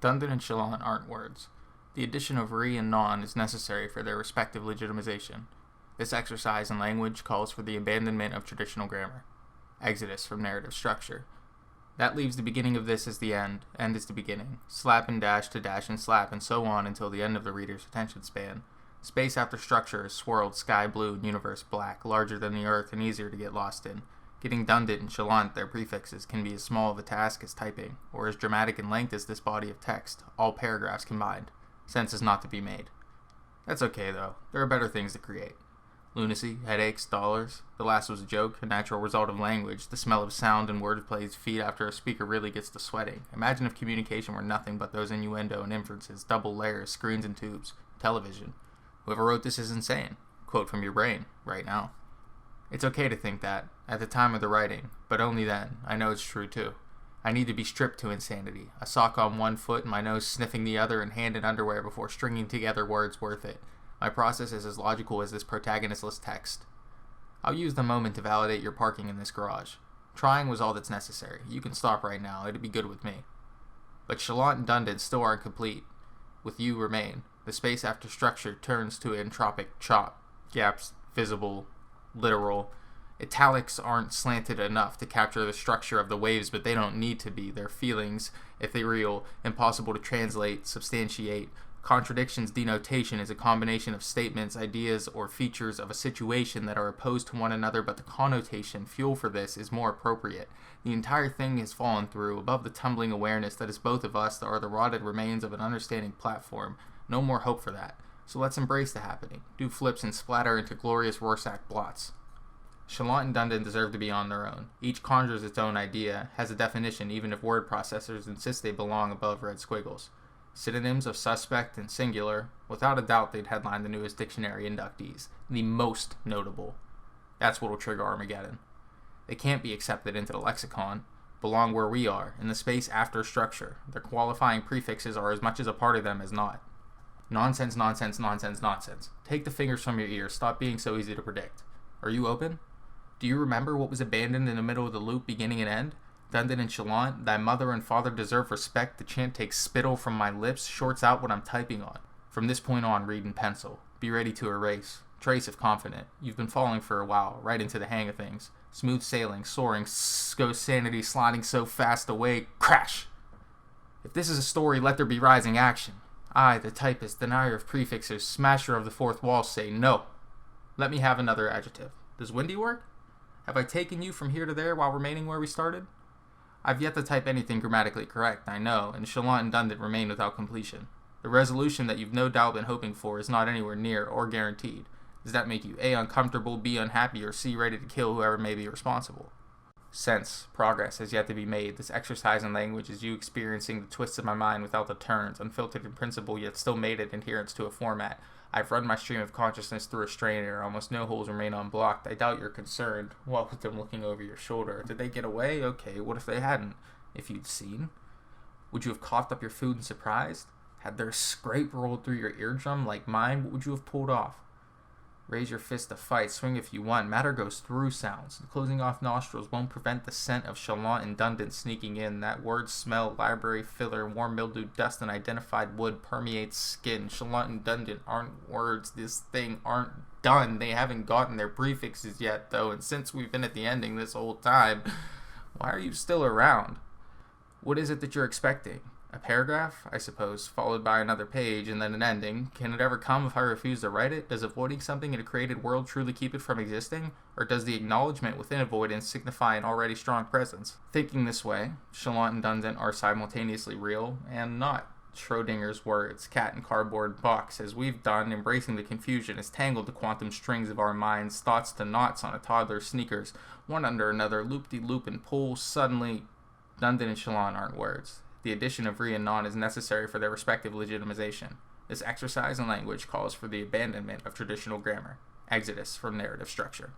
Dundant and chalant aren't words. The addition of re and non is necessary for their respective legitimization. This exercise in language calls for the abandonment of traditional grammar. Exodus from narrative structure. That leaves the beginning of this as the end is the beginning, slap and dash to dash and slap, and so on until the end of the reader's attention span. Space after structure is swirled sky blue and universe black, larger than the earth and easier to get lost in. Getting Dundant and chalant, their prefixes, can be as small of a task as typing, or as dramatic in length as this body of text, all paragraphs combined. Sense is not to be made. That's okay though, there are better things to create. Lunacy, headaches, dollars. The last was a joke, a natural result of language. The smell of sound and wordplay's feet after a speaker really gets to sweating. Imagine if communication were nothing but those innuendo and inferences, double layers, screens and tubes, television. Whoever wrote this is insane. Quote from your brain, right now. It's okay to think that, at the time of the writing, but only then. I know it's true too. I need to be stripped to insanity. A sock on one foot and my nose sniffing the other and hand in underwear before stringing together words worth it. My process is as logical as this protagonistless text. I'll use the moment to validate your parking in this garage. Trying was all that's necessary. You can stop right now. It'd be good with me. But chalant and Dundant still aren't complete. With you remain. The space after structure turns to entropic chop. Gaps, visible, literal. Italics aren't slanted enough to capture the structure of the waves, but they don't need to be. Their feelings, ethereal, impossible to translate, substantiate. Contradictions denotation is a combination of statements, ideas, or features of a situation that are opposed to one another, but the connotation, fuel for this, is more appropriate. The entire thing has fallen through, above the tumbling awareness that is both of us are the rotted remains of an understanding platform. No more hope for that. So let's embrace the happening, do flips and splatter into glorious Rorschach blots. Chalant and Dundant deserve to be on their own. Each conjures its own idea, has a definition even if word processors insist they belong above red squiggles. Synonyms of suspect and singular, without a doubt they'd headline the newest dictionary inductees. The most notable. That's what'll trigger Armageddon. They can't be accepted into the lexicon, belong where we are, in the space after structure. Their qualifying prefixes are as much as a part of them as not. Nonsense, nonsense, nonsense, nonsense. Take the fingers from your ears, stop being so easy to predict. Are you open? Do you remember what was abandoned in the middle of the loop beginning and end? Dundant and chalant, thy mother and father deserve respect. The chant takes spittle from my lips, shorts out what I'm typing on. From this point on, read in pencil. Be ready to erase. Trace if confident. You've been falling for a while, right into the hang of things. Smooth sailing, soaring, goes sanity, sliding so fast away, crash! If this is a story, let there be rising action. I, the typist, denier of prefixes, smasher of the fourth wall, say no. Let me have another adjective. Does windy work? Have I taken you from here to there while remaining where we started? I've yet to type anything grammatically correct, I know, and chalant and Dundant remain without completion. The resolution that you've no doubt been hoping for is not anywhere near or guaranteed. Does that make you A, uncomfortable, B, unhappy, or C, ready to kill whoever may be responsible? Sense, progress has yet to be made. This exercise in language is you experiencing the twists of my mind without the turns, unfiltered in principle, yet still made it adherence to a format. I've run my stream of consciousness through a strainer. Almost no holes remain unblocked. I doubt you're concerned. What with them looking over your shoulder? Did they get away? Okay, what if they hadn't? If you'd seen? Would you have coughed up your food and surprised? Had their scrape rolled through your eardrum like mine? What would you have pulled off? Raise your fist to fight, swing if you want. Matter goes through sounds. The closing off nostrils won't prevent the scent of chalant and Dundant sneaking in. That word smell, library filler, warm mildew, dust, and identified wood permeates skin. Chalant and Dundant aren't words. This thing aren't done. They haven't gotten their prefixes yet, though, and since we've been at the ending this whole time, why are you still around? What is it that you're expecting? A paragraph, I suppose, followed by another page, and then an ending. Can it ever come if I refuse to write it? Does avoiding something in a created world truly keep it from existing? Or does the acknowledgement within avoidance signify an already strong presence? Thinking this way, chalant and Dundant are simultaneously real and not. Schrodinger's words, cat and cardboard box, as we've done, embracing the confusion, has tangled the quantum strings of our minds, thoughts to knots on a toddler's sneakers, one under another, loop-de-loop and pull. Suddenly, Dundant and chalant aren't words. The addition of re and non is necessary for their respective legitimization. This exercise in language calls for the abandonment of traditional grammar. Exodus from narrative structure.